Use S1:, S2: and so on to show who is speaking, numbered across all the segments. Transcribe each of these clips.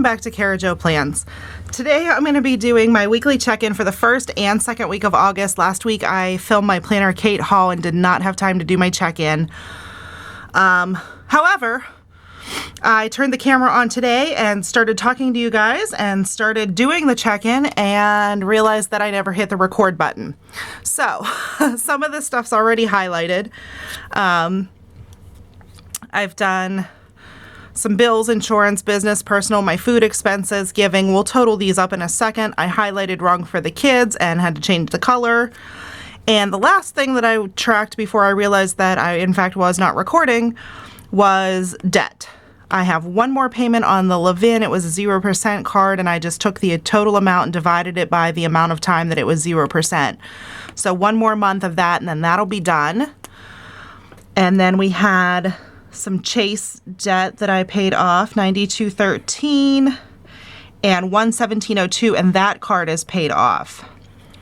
S1: back to Cara Jo Plans. Today I'm going to be doing my weekly check-in for the first and second week of August. Last week I filmed my Planner Kate haul and did not have time to do my check-in. However, I turned the camera on today and started talking to you guys and started doing the check-in and realized that I never hit the record button. So some of this stuff's already highlighted. I've done some bills, insurance, business, personal, my food expenses, giving. We'll total these up in a second. I highlighted wrong for the kids and had to change the color. And the last thing that I tracked before I realized that I, in fact, was not recording was debt. I have one more payment on the Levin. It was a 0% card, and I just took the total amount and divided it by the amount of time that it was 0%. So one more month of that, and then that'll be done. And then we had some Chase debt that I paid off, $92.13 and $117.02, and that card is paid off.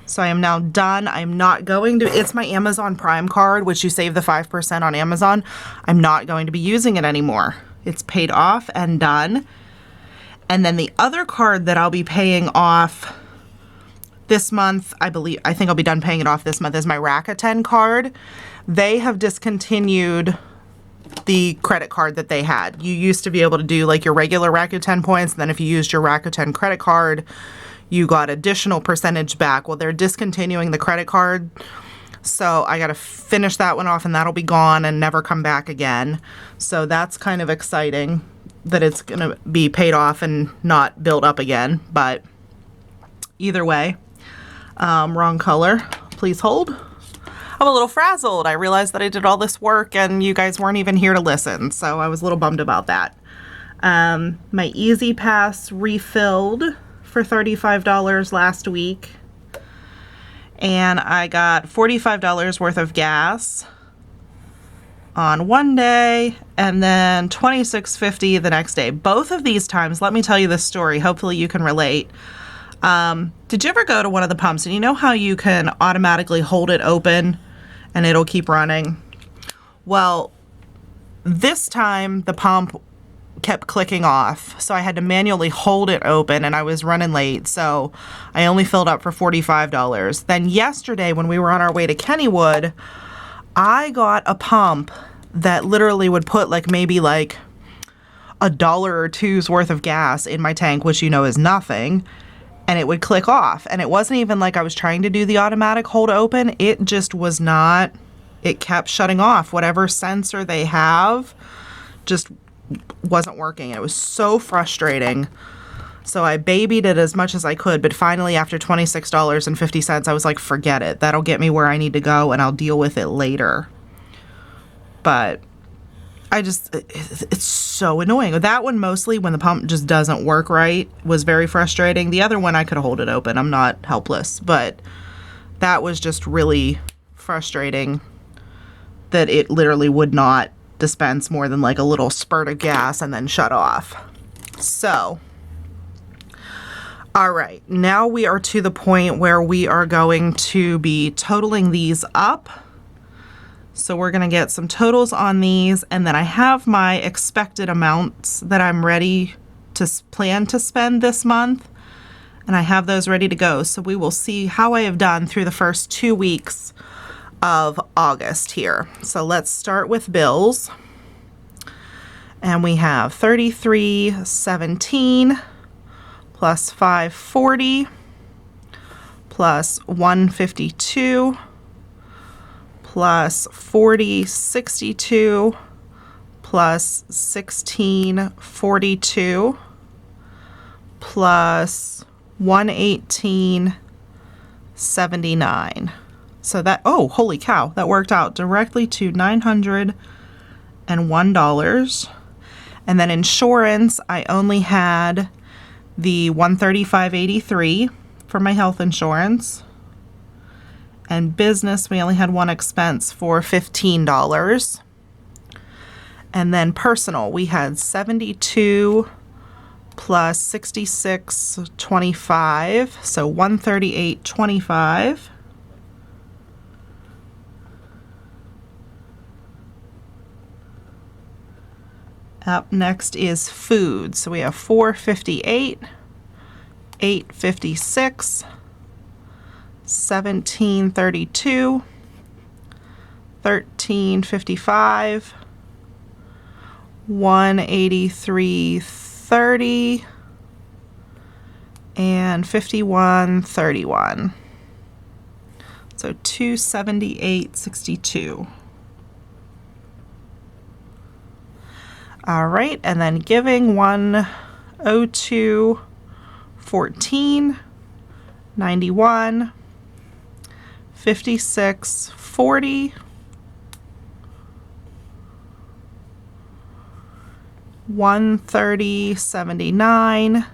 S1: So I am now done. I'm not going to, it's my Amazon Prime card, which you save the 5% on Amazon. I'm not going to be using it anymore. It's paid off and done. And then the other card that I'll be paying off this month, I think I'll be done paying it off this month, is my Rakuten card. They have discontinued the credit card that they had. You used to be able to do like your regular Rakuten points, and then if you used your Rakuten credit card, you got additional percentage back. Well, they're discontinuing the credit card, so I got to finish that one off, and that'll be gone and never come back again. So that's kind of exciting that it's going to be paid off and not build up again. But either way, wrong color. Please hold. I'm a little frazzled. I realized that I did all this work and you guys weren't even here to listen, so I was a little bummed about that. My Easy Pass refilled for $35 last week, and I got $45 worth of gas on one day and then $26.50 the next day. Both of these times, let me tell you this story, hopefully you can relate. Did you ever go to one of the pumps and you know how you can automatically hold it open and it'll keep running? Well, this time the pump kept clicking off, so I had to manually hold it open, and I was running late, so I only filled up for $45. Then yesterday when we were on our way to Kennywood, I got a pump that literally would put maybe $1 or $2's worth of gas in my tank, which you know is nothing, and it would click off. And it wasn't even like I was trying to do the automatic hold open. It just was not. It kept shutting off. Whatever sensor they have just wasn't working. It was so frustrating. So I babied it as much as I could, but finally after $26.50, I was like, forget it. That'll get me where I need to go, and I'll deal with it later. But it's so annoying. That one mostly, when the pump just doesn't work right, was very frustrating. The other one, I could hold it open. I'm not helpless. But that was just really frustrating that it literally would not dispense more than a little spurt of gas and then shut off. So, all right. Now we are to the point where we are going to be totaling these up. So we're going to get some totals on these, and then I have my expected amounts that I'm ready to plan to spend this month, and I have those ready to go. So we will see how I have done through the first 2 weeks of August here. So let's start with bills, and we have $33.17 plus $5.40 plus $152 plus $40.62 plus $16.42 plus $118.79. So that, oh, holy cow, that worked out directly to $901. And then insurance, I only had the $135.83 for my health insurance. And business, we only had one expense for $15. And then personal, we had 72 plus 66.25, so 138.25. Up next is food. So we have $4.58, $8.56, $17.32, $13.55, $183.30, and $51.31. So $278.62. All right, and then giving $102.14, $91, $56.40, $130.79,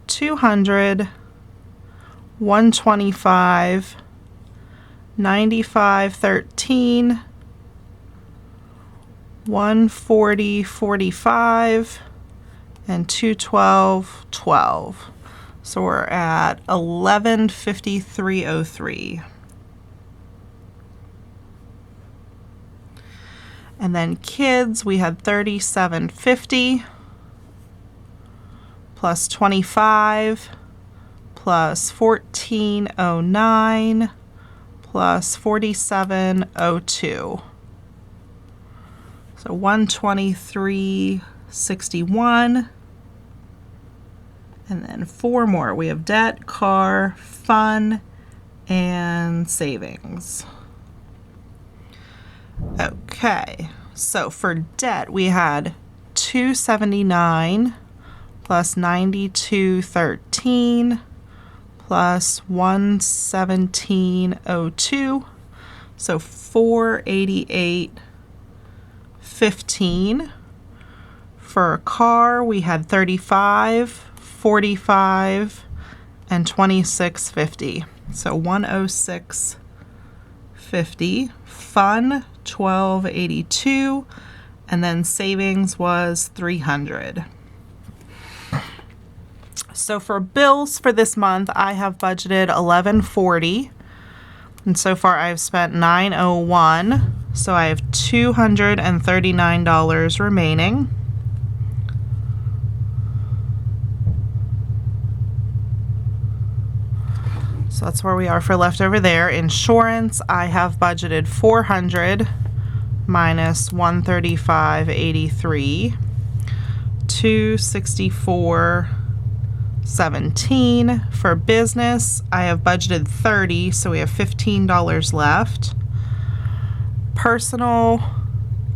S1: $200, $125, $95.13, $140.45, and $212.12. So we're at $1153.03. And then kids, we had $37.50 plus $25 plus $14.09 plus $47.02. So $123.61. And then 4 more. We have debt, car, fun, and savings. Okay, so for debt, we had $279 plus $92.13 plus $117.02, so $488.15. For a car, we had $35, $45, and $26.50, so $106.50. Fun, $12.82, and then savings was $300. So for bills for this month, I have budgeted $1140, and so far I've spent $901, so I have $239 remaining. So that's where we are for leftover there. Insurance, I have budgeted $400 minus $135.83, $264.17. For business, I have budgeted $30, so we have $15 left. Personal,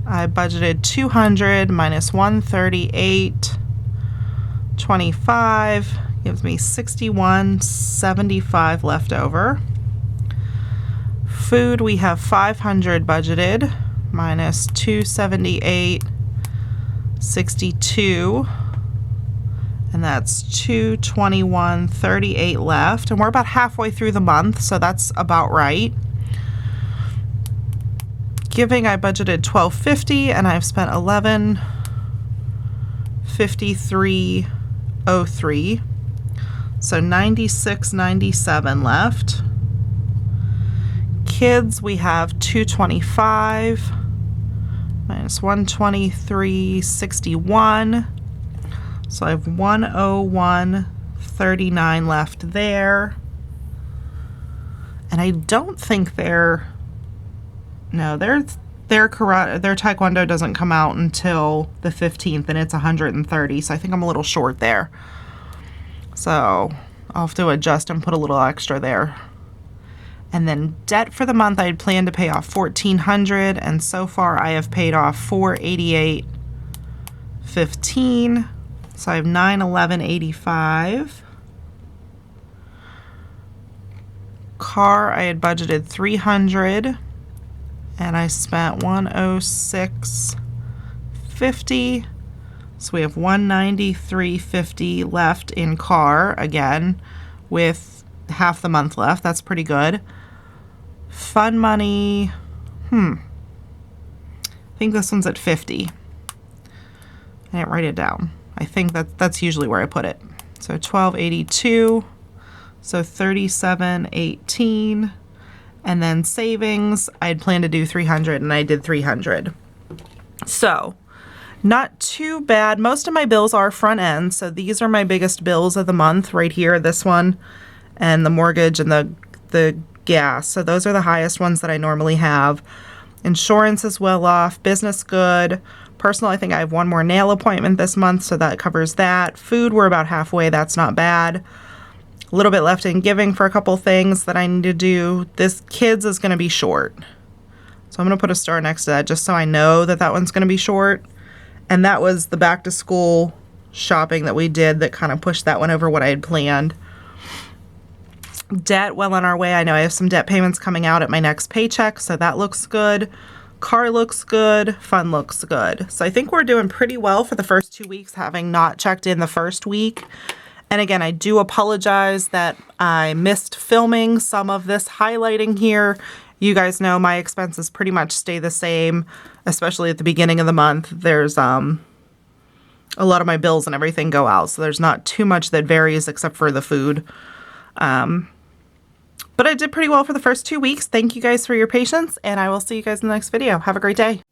S1: I budgeted $200 minus $138.25. Gives me $61.75 left over. Food, we have $500 budgeted minus $278.62, and that's $221.38 left, and we're about halfway through the month, so that's about right. Giving, I budgeted $1250, and I've spent $1153.03. So $96.97 left. Kids, we have $225 minus $123.61. So I have $101.39 left there. And I don't think their taekwondo doesn't come out until the 15th, and it's 130. So I think I'm a little short there. So I'll have to adjust and put a little extra there. And then debt for the month, I had planned to pay off $1,400, and so far I have paid off $488.15. So I have $911.85. Car, I had budgeted $300, and I spent $106.50. So we have $193.50 left in car, again, with half the month left. That's pretty good. Fun money, I think this one's at 50. I didn't write it down. I think that's usually where I put it. So $12.82, so $37.18, and then savings, I had planned to do $300, and I did $300. So Not too bad. Most of my bills are front end, so these are my biggest bills of the month right here, this one, and the mortgage and the gas. So those are the highest ones that I normally have. Insurance is well off, business good. Personal, I think I have one more nail appointment this month, so that covers that. Food, we're about halfway, that's not bad. A little bit left in giving for a couple things that I need to do. This kids is gonna be short. So I'm gonna put a star next to that just so I know that that one's gonna be short. And that was the back to school shopping that we did that kind of pushed that one over what I had planned. Debt, well on our way. I know I have some debt payments coming out at my next paycheck, so that looks good. Car looks good. Fun looks good. So I think we're doing pretty well for the first 2 weeks, having not checked in the first week. And again, I do apologize that I missed filming some of this highlighting here. You guys know my expenses pretty much stay the same, especially at the beginning of the month. There's a lot of my bills and everything go out, so there's not too much that varies except for the food. But I did pretty well for the first 2 weeks. Thank you guys for your patience, and I will see you guys in the next video. Have a great day.